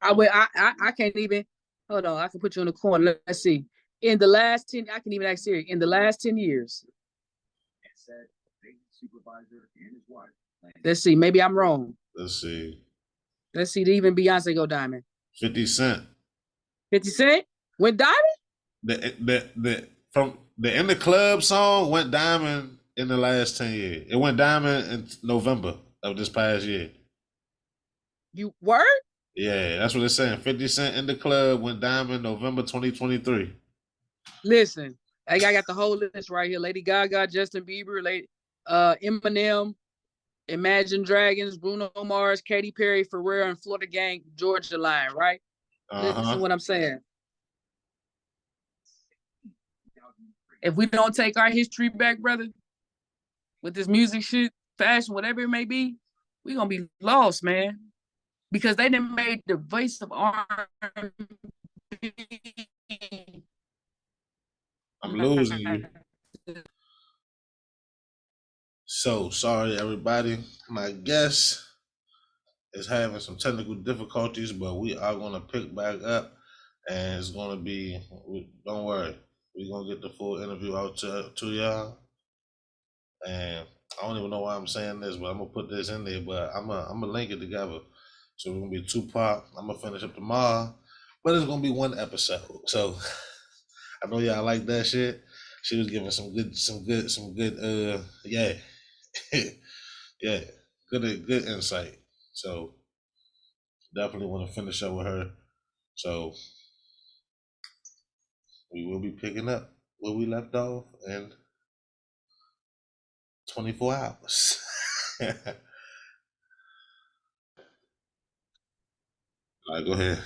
S3: I can't even. Hold on, I can put you in the corner. Let's see. In the last 10, I can even ask Siri. In the last 10 years. Let's see. Maybe I'm wrong.
S1: Let's see.
S3: Let's see. Did even Beyonce go diamond?
S1: 50 Cent.
S3: 50 Cent went diamond?
S1: From the In the Club song went diamond in the last 10 years. It went diamond in November of this past year.
S3: You word?
S1: Yeah, that's what it's saying. 50 Cent In the Club went diamond November 2023.
S3: Listen, I got the whole list right here. Lady Gaga, Justin Bieber, Eminem, Imagine Dragons, Bruno Mars, Katy Perry, Pharrell, and Florida Gang, Georgia Line, right? Listen what I'm saying. If we don't take our history back, brother, with this music shit, fashion, whatever it may be, we're going to be lost, man. Because they done made the voice of R&B.
S1: I'm losing you. So sorry, everybody. My guest is having some technical difficulties, but we are going to pick back up, and it's going to be. Don't worry, we're going to get the full interview out to y'all. And I don't even know why I'm saying this, but I'm gonna put this in there. But I'm gonna link it together. So it's gonna be 2 part. I'm gonna finish up tomorrow, but it's gonna be 1 episode. So I know y'all like that shit. She was giving some good yeah. Yeah, good insight. So definitely want to finish up with her. So we will be picking up where we left off in 24 hours. All right, go ahead.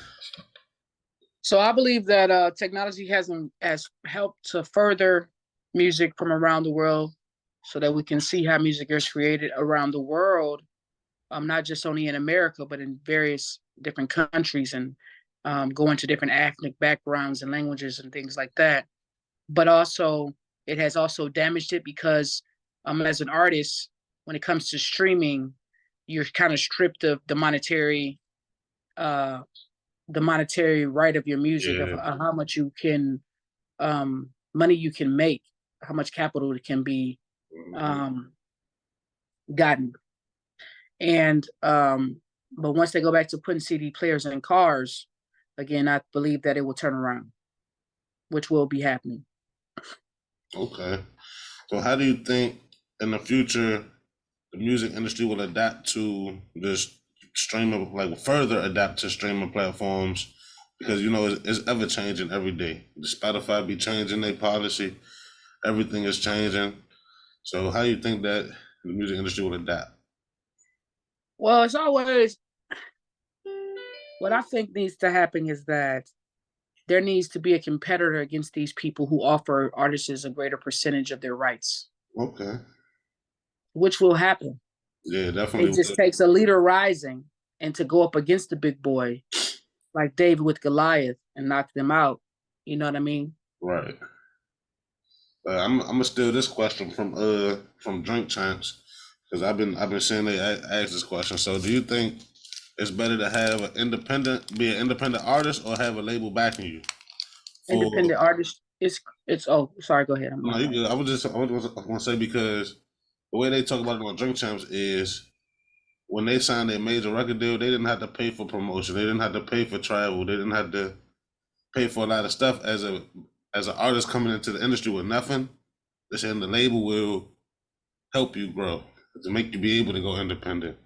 S3: So I believe that technology has helped to further music from around the world, so that we can see how music is created around the world, not just only in America, but in various different countries, and going to different ethnic backgrounds and languages and things like that. But also, it has also damaged it because, as an artist, when it comes to streaming, you're kind of stripped of uh, the monetary right of your music, of
S1: Yeah.
S3: how much you can money you can make, how much capital it can be um, gotten. And but once they go back to putting CD players in cars, again, I believe that it will turn around, which will be happening.
S1: Okay. So how do you think in the future the music industry will adapt to this streaming, like further adapt to streaming platforms? Because you know it's ever changing every day. The Spotify be changing their policy. Everything is changing. So how do you think that the music industry will adapt?
S3: Well, it's always, what I think needs to happen is that there needs to be a competitor against these people who offer artists a greater percentage of their rights,
S1: Okay.
S3: which will happen.
S1: Yeah,
S3: It
S1: definitely.
S3: just takes a leader rising and to go up against the big boy, like David with Goliath, and knock them out. You know what I mean?
S1: Right. I'm gonna steal this question from Drink Champs because I've been seeing they ask this question. So, do you think it's better to have be an independent artist, or have a label backing you? For
S3: Independent artist. It's oh, sorry, go ahead. I'm
S1: no,
S3: my
S1: you
S3: bad.
S1: good. I want to say because the way they talk about it on Drink Champs is when they signed their major record deal, they didn't have to pay for promotion, they didn't have to pay for travel, they didn't have to pay for a lot of stuff as an artist coming into the industry with nothing. They're saying the label will help you grow to make you be able to go independent.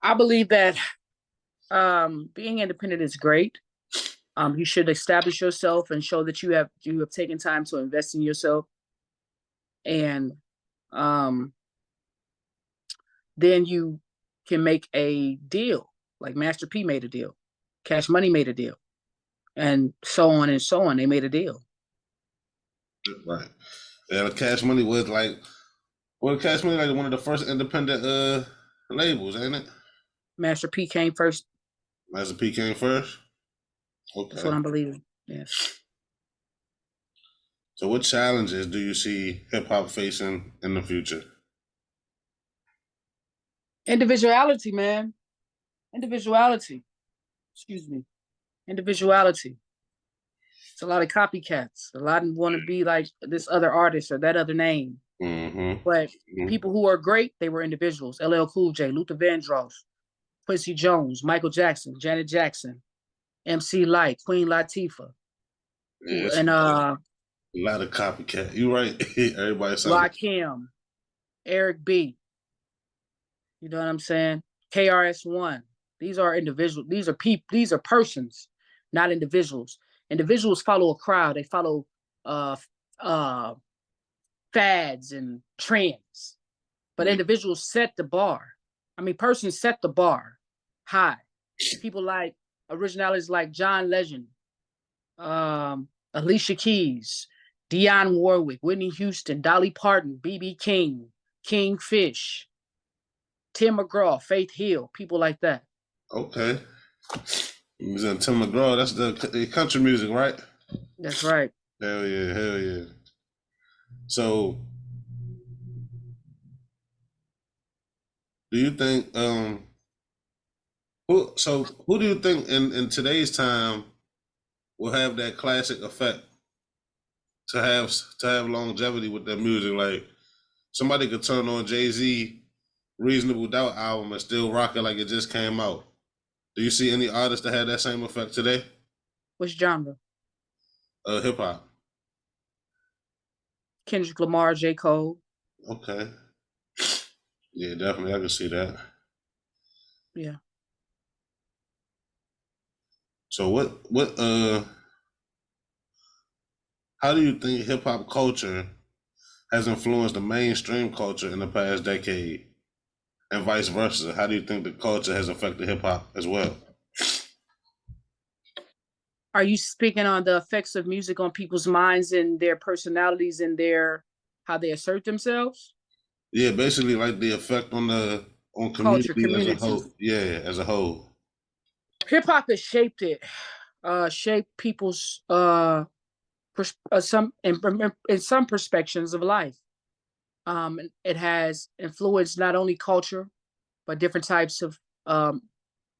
S3: I believe that being independent is great. You should establish yourself and show that you have taken time to invest in yourself, and um, then you can make a deal. Like Master P made a deal, Cash Money made a deal, and so on and so on. They made a deal.
S1: Right. Yeah, the Cash Money was like, well, Cash Money like one of the first independent labels, ain't it?
S3: Master P came first.
S1: Master P came first.
S3: That's
S1: Okay.
S3: what I'm believing. Yes.
S1: So, what challenges do you see hip hop facing in the future?
S3: Individuality, man. Individuality. Excuse me. Individuality. It's a lot of copycats. A lot want to be like this other artist or that other name.
S1: Mm-hmm.
S3: But
S1: Mm-hmm.
S3: people who are great, they were individuals. LL Cool J, Luther Vandross, Quincy Jones, Michael Jackson, Janet Jackson, MC Light, Queen Latifah,
S1: Yeah, it's
S3: and
S1: a lot of copycat. You right. Everybody sounds like
S3: Rakim, Eric B. You know what I'm saying? KRS-One. These are individuals. These are people. These are persons, not individuals. Individuals follow a crowd. They follow uh uh fads and trends. But
S1: yeah.
S3: individuals set the bar. I mean, persons set the bar high. People like originalities like John Legend, Alicia Keys, Dionne Warwick, Whitney Houston, Dolly Parton, B.B. King, King Fish, Tim McGraw, Faith Hill, people like that.
S1: Okay. He was in Tim McGraw. That's the country music, right?
S3: That's right.
S1: Hell yeah, hell yeah. So, do you think who do you think in today's time will have that classic effect to have longevity with their music? Like somebody could turn on Jay-Z Reasonable Doubt album and still rock it like it just came out. Do you see any artists that had that same effect today?
S3: Which genre?
S1: Hip hop.
S3: Kendrick Lamar, J. Cole.
S1: Okay. Yeah, definitely. I can see that.
S3: Yeah.
S1: So how do you think hip hop culture has influenced the mainstream culture in the past decade, and vice versa? How do you think the culture has affected hip hop as well?
S3: Are you speaking on the effects of music on people's minds and their personalities and their how they assert themselves?
S1: Yeah, basically like the effect on
S3: Culture,
S1: community as a
S3: community.
S1: whole. Yeah, as a whole.
S3: Hip hop has shaped it, shaped people's some in some perspectives of life. It has influenced not only culture but different types of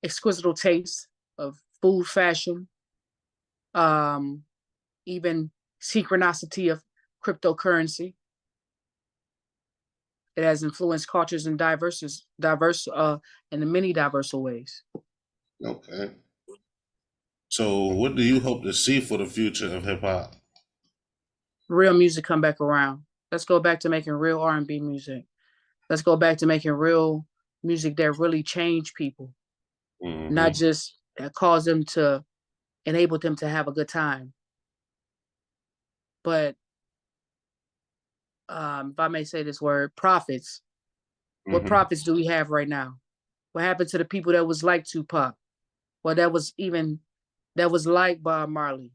S3: exquisite tastes of food, fashion, um, even synchronicity of cryptocurrency. It has influenced cultures in in many diverse ways.
S1: Okay. So, what do you hope to see for the future of hip hop?
S3: Real music come back around. Let's go back to making real R&B music. Let's go back to making real music that really change people, not
S1: Mm-hmm.
S3: just cause them to enable them to have a good time. But if I may say this word, profits. What
S1: Mm-hmm.
S3: profits do we have right now? What happened to the people that was like Tupac? Well, that was like Bob Marley.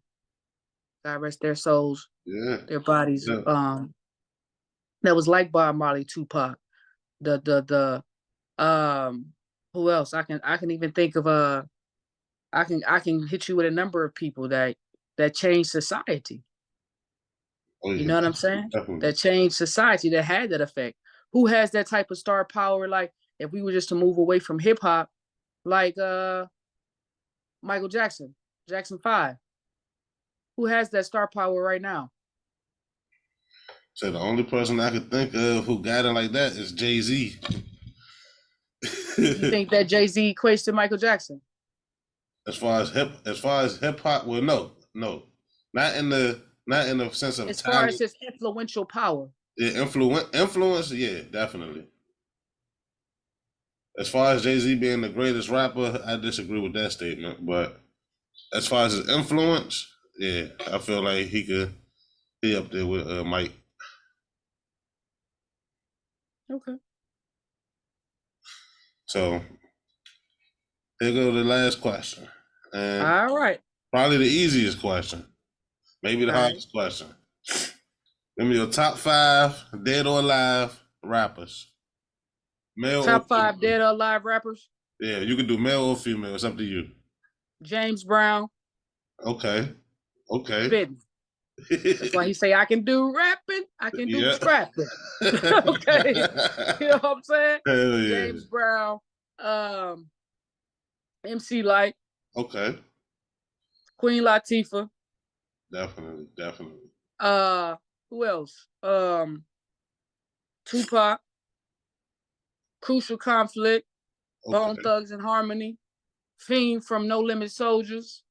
S3: God rest their souls,
S1: Yeah.
S3: their bodies.
S1: Yeah.
S3: That was like Bob Marley, Tupac. The who else? I can even think of I can hit you with a number of people that changed society.
S1: Oh
S3: You
S1: yeah.
S3: know what I'm saying?
S1: Definitely.
S3: That changed society, that had that effect. Who has that type of star power? Like if we were just to move away from hip hop, like Michael Jackson, Jackson 5. Who has that star power right now?
S1: So the only person I could think of who got it like that is Jay-Z.
S3: You think that Jay-Z equates to Michael Jackson?
S1: As far as hip hop, well, no, no, not in the sense of
S3: As far
S1: talent.
S3: as his influential power.
S1: Yeah, influence, yeah, definitely. As far as Jay-Z being the greatest rapper, I disagree with that statement. But as far as his influence, yeah, I feel like he up there with Mike.
S3: Okay.
S1: So here go the last question, and
S3: All right.
S1: probably the easiest question, maybe the
S3: All right.
S1: hardest question. Give me your top 5 dead or alive rappers, male or
S3: Top 5
S1: female.
S3: dead or alive rappers.
S1: Yeah, you can do male or female. It's up to you.
S3: James Brown,
S1: Okay, okay.
S3: spitting. That's why he say I can do rapping, I can do
S1: Yeah.
S3: scrapping. Okay. You know what I'm saying?
S1: Hell yeah.
S3: James Brown, um, MC Light,
S1: Okay.
S3: Queen Latifah,
S1: Definitely, definitely.
S3: uh, who else? Tupac, Crucial Conflict, Bone
S1: Okay.
S3: Thugs and Harmony, Fiend from No Limit Soldiers,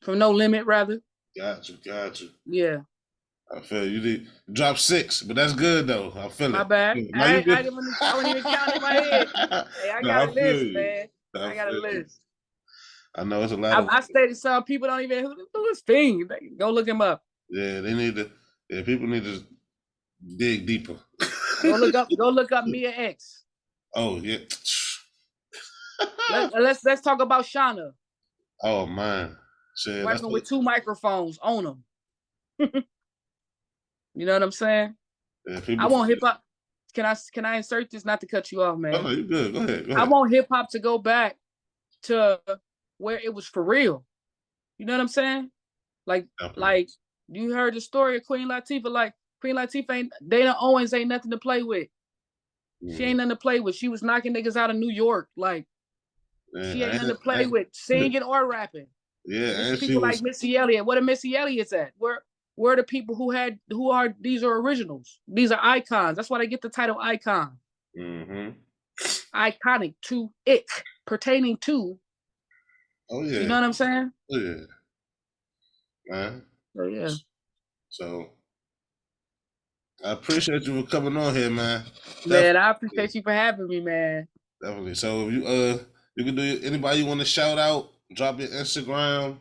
S3: from No Limit rather.
S1: Got you, got you.
S3: Yeah.
S1: I feel you did drop 6, but that's good though. I feel
S3: My
S1: it.
S3: bad.
S1: Now you good.
S3: I wasn't even counting in my head. Hey, I
S1: No,
S3: got
S1: I
S3: a
S1: feel
S3: list,
S1: you.
S3: man.
S1: I
S3: I got a
S1: feel you.
S3: list.
S1: I know it's a lot of
S3: I stated some people don't even who is Fiend. Go look him up.
S1: yeah, they need to people need to dig deeper.
S3: Go look up Mia X.
S1: Oh yeah.
S3: Let's talk about Shauna.
S1: Oh man. Shit, that's
S3: Working with 2 microphones on them. You know what I'm saying?
S1: yeah,
S3: I
S1: people
S3: want hip
S1: forget.
S3: hop. Can I insert this? Not to cut you off,
S1: Oh
S3: man.
S1: no, you good. Go ahead. Go
S3: I
S1: ahead.
S3: want hip hop to go back to where it was for real. You know what I'm saying?
S1: Definitely.
S3: Like you heard the story of Queen Latifah. Like Queen Latifah ain't Dana Owens ain't nothing to play with. She ain't nothing to play with. She was knocking niggas out of New York. Like she ain't nothing to play with, singing or rapping.
S1: yeah,
S3: And it's
S1: and she
S3: people like
S1: was
S3: Missy Elliott. What are Missy Elliott's at? Where are the people these are originals. These are icons. That's why they get the title icon.
S1: mm-hmm.
S3: Iconic to it, pertaining to.
S1: Oh
S3: You
S1: yeah.
S3: know what I'm saying?
S1: Oh yeah. Man.
S3: So yeah.
S1: So I appreciate you for coming on here, man.
S3: Man, I
S1: Definitely.
S3: appreciate you for having me, man.
S1: Definitely. So if you can do anybody you want to shout out, drop your Instagram,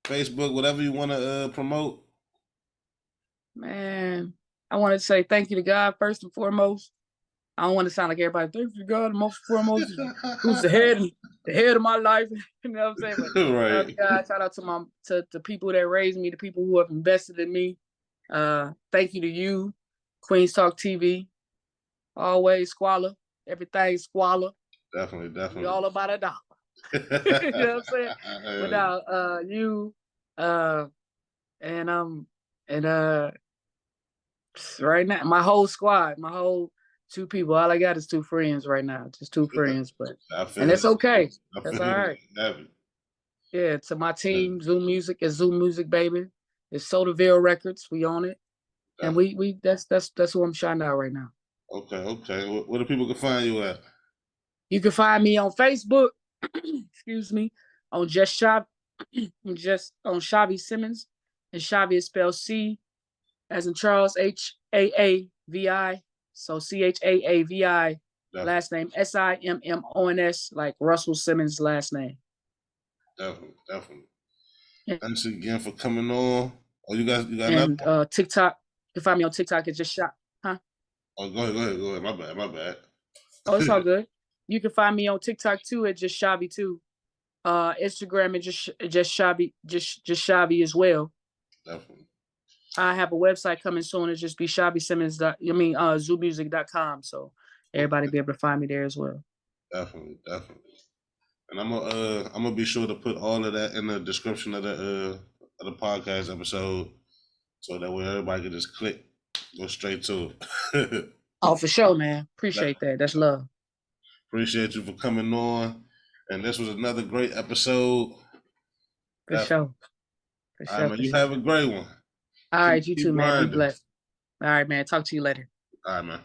S1: Facebook, whatever you want to promote.
S3: Man, I want to say thank you to God first and foremost. I don't want to sound like everybody. Thank you to God, most foremost, who's the head of my life. You know what I'm saying? But shout out to
S1: Right.
S3: God, shout out to the people that raised me, the people who have invested in me. Thank you to you, Queens Talk TV. Always squalor, everything squalor.
S1: Definitely,
S3: We
S1: definitely.
S3: all about $1. You know what I'm saying? Without you, and right now, my whole squad, my whole 2 people, all I got is 2 friends right now, just 2 friends, and it's okay. That's all right. Yeah, to my team, Zoom Music is Zoom Music, baby. It's SOTAVILLE Records, we own it, and we that's who I'm shining out right now.
S1: Okay, okay. Where do people can find you at?
S3: You can find me on Facebook, excuse me, on just Chaavi, just on Chaavi Simmons, and Chaavi is spelled C as in Charles, H-A-A-V-I, so C-H-A-A-V-I, last name S-I-M-M-O-N-S, like Russell Simmons' last name.
S1: Definitely, definitely.
S3: Yeah.
S1: Thanks again for coming on. Oh, you got
S3: And TikTok, you can find me on TikTok, it's just shot, huh?
S1: Oh, go ahead. My bad.
S3: Oh, it's all good. You can find me on TikTok too at just Chaavi too. Instagram and just Chaavi, just Chaavi as well.
S1: Definitely.
S3: I have a website coming soon. It's just be Chaavi Simmons. Zoomewzck.com. So everybody be able to find me there as well.
S1: Definitely, definitely. And I'm gonna be sure to put all of that in the description of the podcast episode, so that way everybody can just go straight to it.
S3: Oh, for sure, man. Appreciate that. That's love.
S1: Appreciate you for coming on, and this was another great episode.
S3: For sure. For
S1: All
S3: sure.
S1: right, man. You have a great one.
S3: All right, you too, man. Be
S1: grinding.
S3: blessed. All right, man. Talk to you later.
S1: All right, man.